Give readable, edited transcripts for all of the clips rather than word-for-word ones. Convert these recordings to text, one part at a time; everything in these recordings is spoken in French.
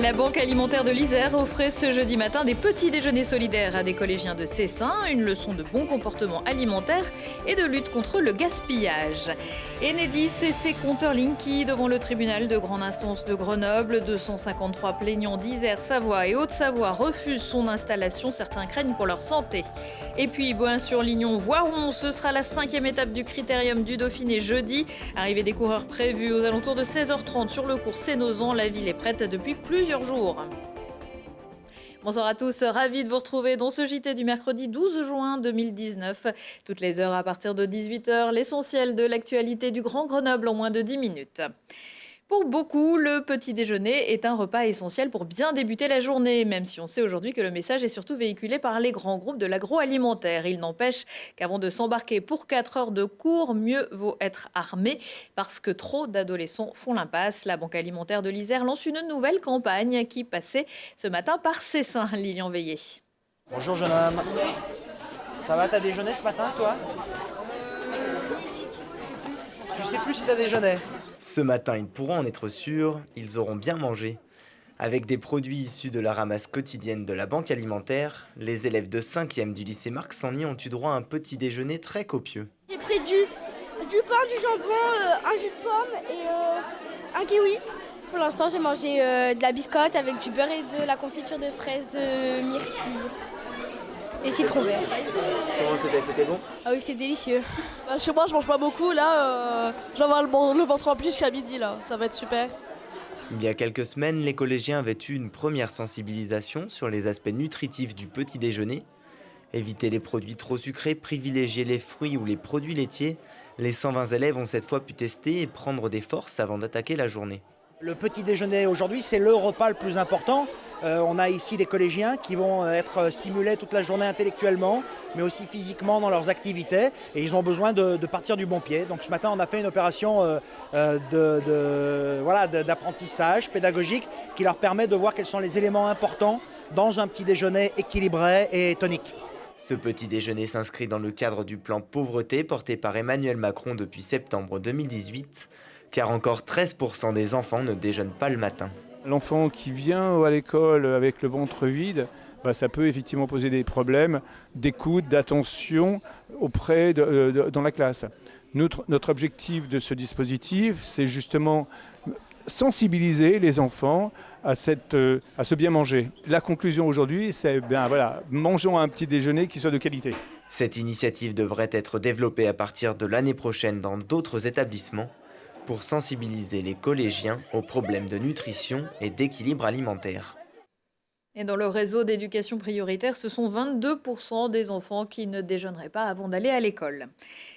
La Banque alimentaire de l'Isère offrait ce jeudi matin des petits déjeuners solidaires à des collégiens de Cessin, une leçon de bon comportement alimentaire et de lutte contre le gaspillage. Enedis et ses compteurs Linky devant le tribunal de grande instance de Grenoble. 253 plaignants d'Isère, Savoie et Haute-Savoie refusent son installation. Certains craignent pour leur santé. Et puis Boin-sur-Lignon, Voiron, ce sera la 5e étape du Critérium du Dauphiné jeudi. Arrivée des coureurs prévue aux alentours de 16h30 sur le cours Sénozan. La ville est prête depuis plusieurs jours. Bonsoir à tous, ravi de vous retrouver dans ce JT du mercredi 12 juin 2019. Toutes les heures à partir de 18h, l'essentiel de l'actualité du Grand Grenoble en moins de 10 minutes. Pour beaucoup, le petit déjeuner est un repas essentiel pour bien débuter la journée, même si on sait aujourd'hui que le message est surtout véhiculé par les grands groupes de l'agroalimentaire. Il n'empêche qu'avant de s'embarquer pour 4 heures de cours, mieux vaut être armé parce que trop d'adolescents font l'impasse. La Banque alimentaire de l'Isère lance une nouvelle campagne qui passait ce matin par Cessin. Lilian Veillé. Bonjour jeune homme. Ça va, t'as déjeuné ce matin toi? Tu sais plus si t'as déjeuné. Ce matin, ils pourront en être sûrs, ils auront bien mangé. Avec des produits issus de la ramasse quotidienne de la Banque alimentaire, les élèves de 5e du lycée Marc-Sangny ont eu droit à un petit déjeuner très copieux. J'ai pris du pain, du jambon, un jus de pomme et un kiwi. Pour l'instant, j'ai mangé de la biscotte avec du beurre et de la confiture de fraises myrtille et citron vert. Comment c'était bon? Ah oui, c'est délicieux. Chez moi, je mange pas beaucoup. Là, j'en vais le ventre rempli jusqu'à midi. Là, ça va être super. Il y a quelques semaines, les collégiens avaient eu une première sensibilisation sur les aspects nutritifs du petit déjeuner. Éviter les produits trop sucrés, privilégier les fruits ou les produits laitiers. Les 120 élèves ont cette fois pu tester et prendre des forces avant d'attaquer la journée. Le petit déjeuner aujourd'hui, c'est le repas le plus important. On a ici des collégiens qui vont être stimulés toute la journée intellectuellement, mais aussi physiquement dans leurs activités. Et ils ont besoin de partir du bon pied. Donc ce matin, on a fait une opération d'apprentissage pédagogique qui leur permet de voir quels sont les éléments importants dans un petit déjeuner équilibré et tonique. Ce petit déjeuner s'inscrit dans le cadre du plan pauvreté porté par Emmanuel Macron depuis septembre 2018, car encore 13% des enfants ne déjeunent pas le matin. L'enfant qui vient à l'école avec le ventre vide, ça peut effectivement poser des problèmes d'écoute, d'attention dans la classe. Notre objectif de ce dispositif, c'est justement sensibiliser les enfants à ce bien manger. La conclusion aujourd'hui, c'est mangeons un petit déjeuner qui soit de qualité. Cette initiative devrait être développée à partir de l'année prochaine dans d'autres établissements pour sensibiliser les collégiens aux problèmes de nutrition et d'équilibre alimentaire. Et dans le réseau d'éducation prioritaire, ce sont 22% des enfants qui ne déjeuneraient pas avant d'aller à l'école.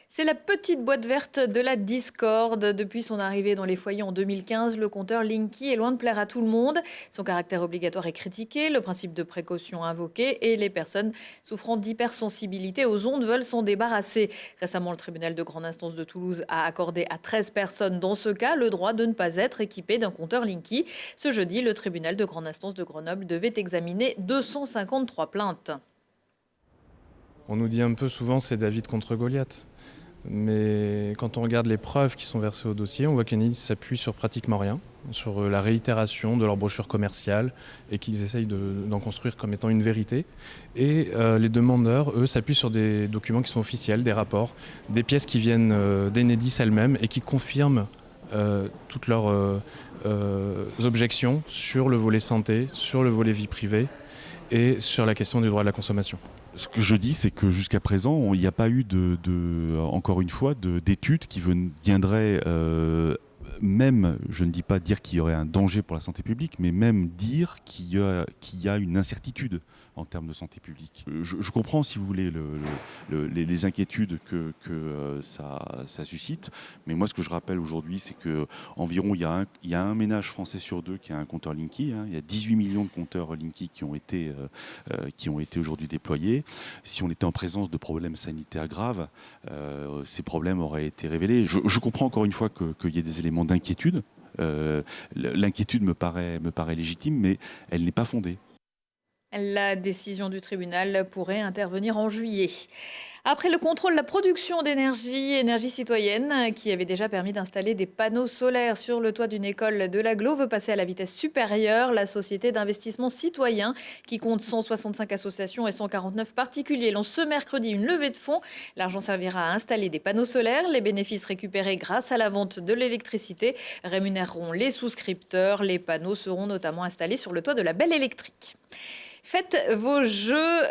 C'est la petite boîte verte de la discorde. Depuis son arrivée dans les foyers en 2015, le compteur Linky est loin de plaire à tout le monde. Son caractère obligatoire est critiqué, le principe de précaution invoqué et les personnes souffrant d'hypersensibilité aux ondes veulent s'en débarrasser. Récemment, le tribunal de grande instance de Toulouse a accordé à 13 personnes dans ce cas le droit de ne pas être équipées d'un compteur Linky. Ce jeudi, le tribunal de grande instance de Grenoble devait examiner 253 plaintes. On nous dit un peu souvent c'est David contre Goliath. Mais quand on regarde les preuves qui sont versées au dossier, on voit qu'Enedis s'appuie sur pratiquement rien, sur la réitération de leur brochure commerciale et qu'ils essayent d'en construire comme étant une vérité. Et les demandeurs, eux, s'appuient sur des documents qui sont officiels, des rapports, des pièces qui viennent d'Enedis elle-même et qui confirment toutes leurs objections sur le volet santé, sur le volet vie privée et sur la question du droit de la consommation. Ce que je dis, c'est que jusqu'à présent, il n'y a pas eu encore une fois, d'études qui viendraient même, je ne dis pas dire qu'il y aurait un danger pour la santé publique, mais même dire qu'il y a une incertitude en termes de santé publique. Je comprends, si vous voulez, les inquiétudes que ça suscite, mais moi, ce que je rappelle aujourd'hui, c'est qu'environ, il y a un ménage français sur deux qui a un compteur Linky. Il y a 18 millions de compteurs Linky qui ont été aujourd'hui déployés. Si on était en présence de problèmes sanitaires graves, ces problèmes auraient été révélés. Je comprends encore une fois qu'il y ait des éléments d'inquiétude. L'inquiétude me paraît légitime, mais elle n'est pas fondée. La décision du tribunal pourrait intervenir en juillet. Après le contrôle de la production d'énergie, Énergie Citoyenne, qui avait déjà permis d'installer des panneaux solaires sur le toit d'une école de l'Agglo, veut passer à la vitesse supérieure. La société d'investissement citoyen, qui compte 165 associations et 149 particuliers, lance ce mercredi une levée de fonds. L'argent servira à installer des panneaux solaires. Les bénéfices récupérés grâce à la vente de l'électricité rémunéreront les souscripteurs. Les panneaux seront notamment installés sur le toit de la Belle Électrique. Faites vos jeux.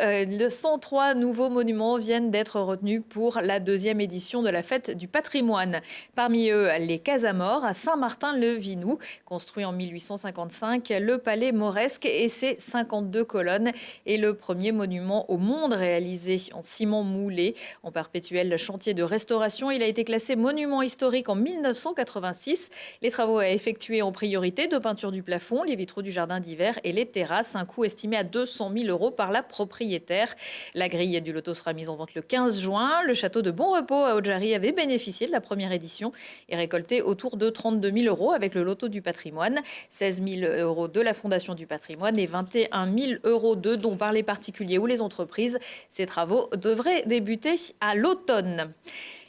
103 nouveaux monuments viennent d'être retenus pour la 2e édition de la Fête du patrimoine. Parmi eux, les Casamores à Saint-Martin-le-Vinou. Construit en 1855, le palais mauresque et ses 52 colonnes est le premier monument au monde réalisé en ciment moulé. En perpétuel chantier de restauration, il a été classé monument historique en 1986. Les travaux à effectuer en priorité de peinture du plafond, les vitraux du jardin d'hiver et les terrasses. Un coût estimé à 200 000 € par la propriétaire. La grille du loto sera mise en vente le 15 juin. Le château de Bon Repos à Haute-Jarry avait bénéficié de la première édition et récolté autour de 32 000 € avec le loto du patrimoine. 16 000 € de la Fondation du patrimoine et 21 000 € de dons par les particuliers ou les entreprises. Ces travaux devraient débuter à l'automne.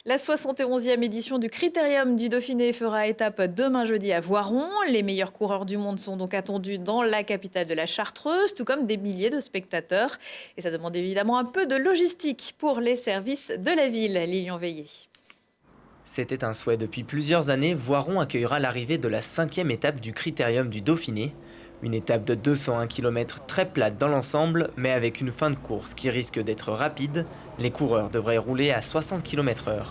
La 71e édition du Critérium du Dauphiné fera étape demain jeudi à Voiron. Les meilleurs coureurs du monde sont donc attendus dans la capitale de la Chartreuse, tout comme des milliers de spectateurs. Et ça demande évidemment un peu de logistique pour les services de la ville. Lilian Veillé. C'était un souhait depuis plusieurs années. Voiron accueillera l'arrivée de la 5e étape du Critérium du Dauphiné. Une étape de 201 km très plate dans l'ensemble, mais avec une fin de course qui risque d'être rapide. Les coureurs devraient rouler à 60 km/h.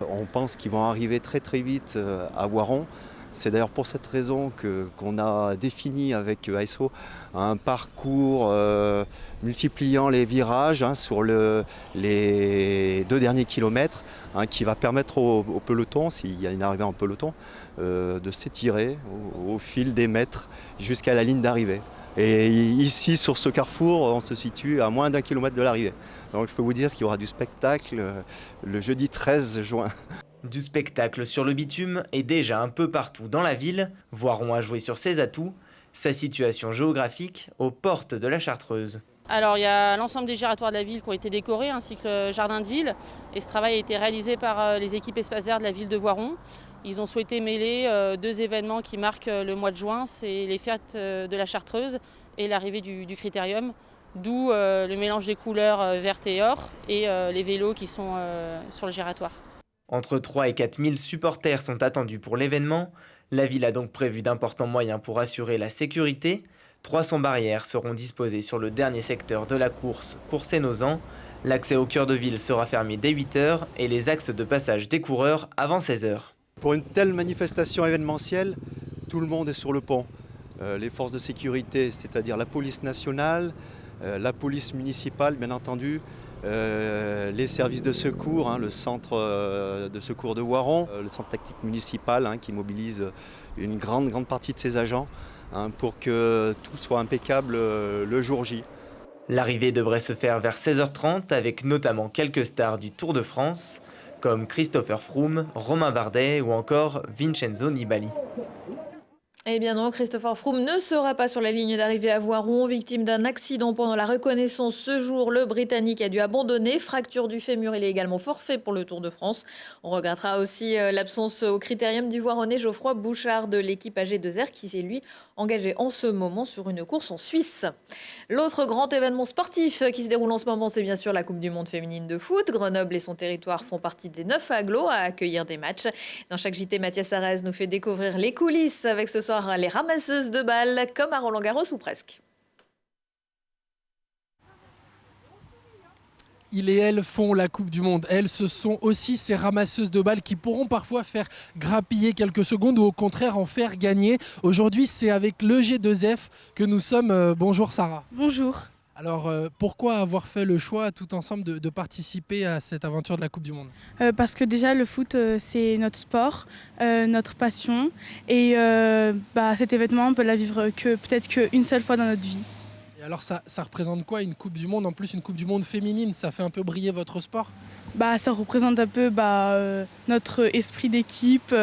On pense qu'ils vont arriver très vite à Voiron. C'est d'ailleurs pour cette raison qu'on a défini avec ASO un parcours multipliant les virages sur les 2 derniers kilomètres, qui va permettre au peloton, s'il y a une arrivée en peloton, de s'étirer au fil des mètres jusqu'à la ligne d'arrivée. Et ici, sur ce carrefour, on se situe à moins d'1 kilomètre de l'arrivée. Donc je peux vous dire qu'il y aura du spectacle le jeudi 13 juin. Du spectacle sur le bitume et déjà un peu partout dans la ville. Voiron a joué sur ses atouts, sa situation géographique aux portes de la Chartreuse. Alors il y a l'ensemble des giratoires de la ville qui ont été décorés, ainsi que le jardin de ville. Et ce travail a été réalisé par les équipes Espace Vert de la ville de Voiron. Ils ont souhaité mêler 2 événements qui marquent le mois de juin, c'est les fêtes de la Chartreuse et l'arrivée du Critérium. D'où le mélange des couleurs vertes et or et les vélos qui sont sur le giratoire. Entre 3 et 4 000 supporters sont attendus pour l'événement. La ville a donc prévu d'importants moyens pour assurer la sécurité. 300 barrières seront disposées sur le dernier secteur de la course, Courcey-Nozan. L'accès au cœur de ville sera fermé dès 8 h et les axes de passage des coureurs avant 16 h. Pour une telle manifestation événementielle, tout le monde est sur le pont. Les forces de sécurité, c'est-à-dire la police nationale, la police municipale, bien entendu, les services de secours, le centre de secours de Voiron, le centre tactique municipal qui mobilise une grande partie de ses agents pour que tout soit impeccable le jour J. L'arrivée devrait se faire vers 16h30 avec notamment quelques stars du Tour de France comme Christopher Froome, Romain Bardet ou encore Vincenzo Nibali. Eh bien non, Christopher Froome ne sera pas sur la ligne d'arrivée à Voiron. Victime d'un accident pendant la reconnaissance ce jour, le Britannique a dû abandonner. Fracture du fémur, il est également forfait pour le Tour de France. On regrettera aussi l'absence au Critérium du Voironnais Geoffroy Bouchard de l'équipe AG2R qui s'est lui engagé en ce moment sur une course en Suisse. L'autre grand événement sportif qui se déroule en ce moment, c'est bien sûr la Coupe du Monde féminine de foot. Grenoble et son territoire font partie des 9 agglos à accueillir des matchs. Dans chaque JT, Mathias Arez nous fait découvrir les coulisses avec ce soir les ramasseuses de balles, comme à Roland-Garros ou presque. Ils et elles font la Coupe du Monde. Elles, ce sont aussi ces ramasseuses de balles qui pourront parfois faire grappiller quelques secondes ou au contraire en faire gagner. Aujourd'hui, c'est avec le G2F que nous sommes. Bonjour Sarah. Bonjour. Alors, pourquoi avoir fait le choix tout ensemble de participer à cette aventure de la Coupe du Monde ? Parce que déjà, le foot, c'est notre sport, notre passion. Et cet événement, on peut la vivre peut-être qu'une seule fois dans notre vie. Et alors, ça représente quoi une Coupe du Monde ? En plus, une Coupe du Monde féminine, ça fait un peu briller votre sport ? Ça représente un peu notre esprit d'équipe,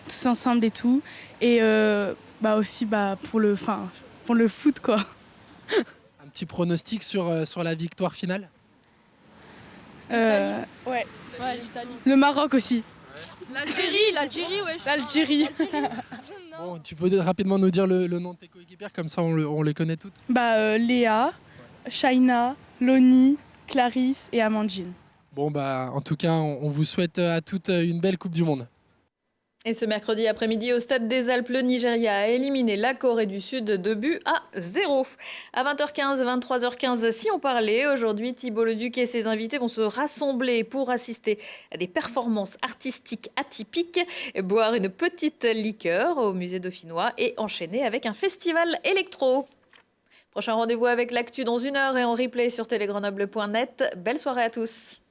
tous ensemble et tout. Et aussi pour le foot, quoi. petit pronostic sur la victoire finale? Ouais. Le Maroc aussi. L'Algérie. Bon, tu peux rapidement nous dire le nom de tes coéquipières, comme ça on les connaît toutes. Léa, Shaina, Loni, Clarisse et Amandine. Bon, en tout cas, on vous souhaite à toutes une belle Coupe du Monde. Et ce mercredi après-midi, au Stade des Alpes, le Nigeria a éliminé la Corée du Sud 2-0. À 20h15, 23h15, si on parlait, aujourd'hui, Thibault Leduc et ses invités vont se rassembler pour assister à des performances artistiques atypiques, boire une petite liqueur au musée dauphinois et enchaîner avec un festival électro. Prochain rendez-vous avec l'actu dans 1 heure et en replay sur télégrenoble.net. Belle soirée à tous.